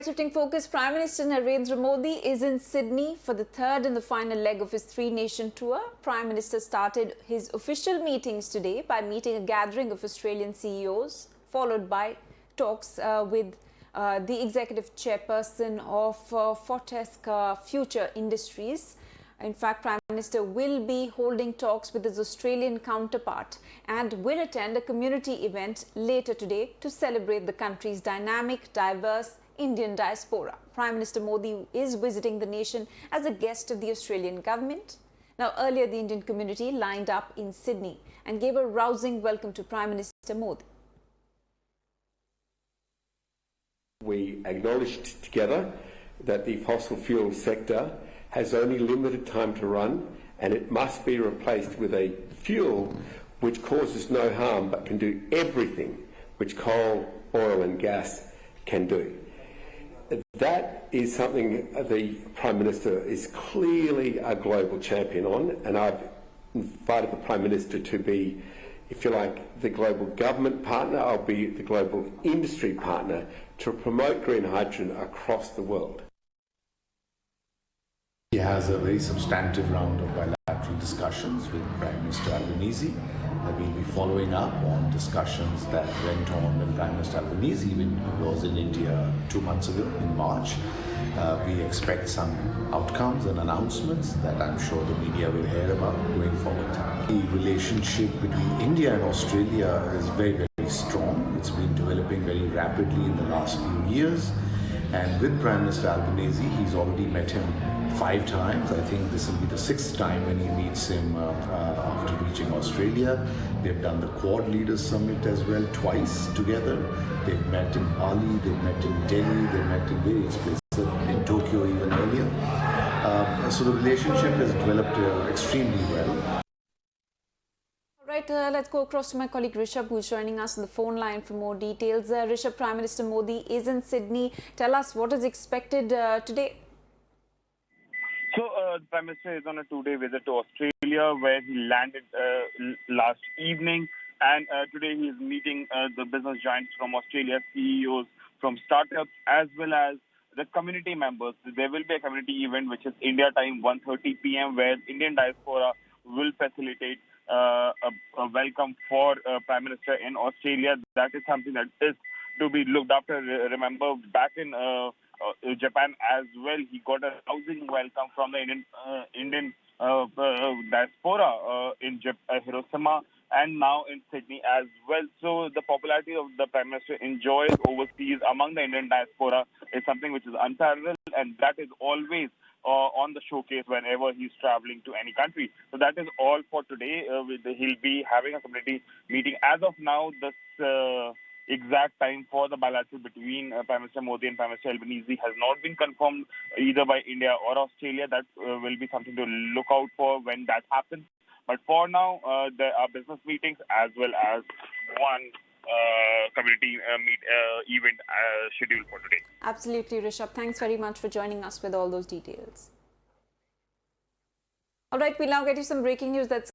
Shifting focus, Prime Minister Narendra Modi is in Sydney for the third and the final leg of his three-nation tour. Prime Minister started his official meetings today by meeting a gathering of Australian CEOs, followed by talks with the executive chairperson of Fortescue Future Industries. In fact, Prime Minister will be holding talks with his Australian counterpart and will attend a community event later today to celebrate the country's dynamic, diverse Indian diaspora. Prime Minister Modi is visiting the nation as a guest of the Australian government. Now, earlier the Indian community lined up in Sydney and gave a rousing welcome to Prime Minister Modi. We acknowledged together that the fossil fuel sector has only limited time to run, and it must be replaced with a fuel which causes no harm but can do everything which coal, oil and gas can do. That is something the Prime Minister is clearly a global champion on, and I've invited the Prime Minister to be, if you like, the global government partner. I'll be the global industry partner to promote green hydrogen across the world. He has a very substantive round of bilateral discussions with Prime Minister Albanese. We'll be following up on discussions that went on when Prime Minister Albanese was in India 2 months ago in March. We expect some outcomes and announcements that I'm sure the media will hear about going forward. The relationship between India and Australia is very, very strong. It's been developing very rapidly in the last few years. And with Prime Minister Albanese, he's already met him 5 times. I think this will be the 6th time when he meets him after reaching Australia. They've done the Quad Leaders Summit as well, twice together. They've met in Bali, they've met in Delhi, they've met in various places, in Tokyo even earlier. So the relationship has developed extremely well. Right, let's go across to my colleague Rishabh, who is joining us on the phone line for more details. Rishabh, Prime Minister Modi is in Sydney. Tell us what is expected today. So, the Prime Minister is on a 2-day visit to Australia, where he landed last evening. And today he is meeting the business giants from Australia, CEOs from startups, as well as the community members. There will be a community event, which is India time, 1:30 p.m., where Indian diaspora will facilitate a welcome for Prime Minister in Australia. That is something that is to be looked after. Remember, back in Japan as well, he got a rousing welcome from the Indian diaspora in Hiroshima and now in Sydney as well. So the popularity of the Prime Minister enjoys overseas among the Indian diaspora is something which is unparalleled, and that is always on the showcase whenever he's traveling to any country. So that is all for today. He'll be having a community meeting. As of now, this exact time for the bilateral between Prime Minister Modi and Prime Minister Albanese has not been confirmed either by India or Australia. That will be something to look out for when that happens. But for now, there are business meetings as well as one community event scheduled for today. Absolutely, Rishabh. Thanks very much for joining us with all those details. All right, we'll now get you some breaking news that's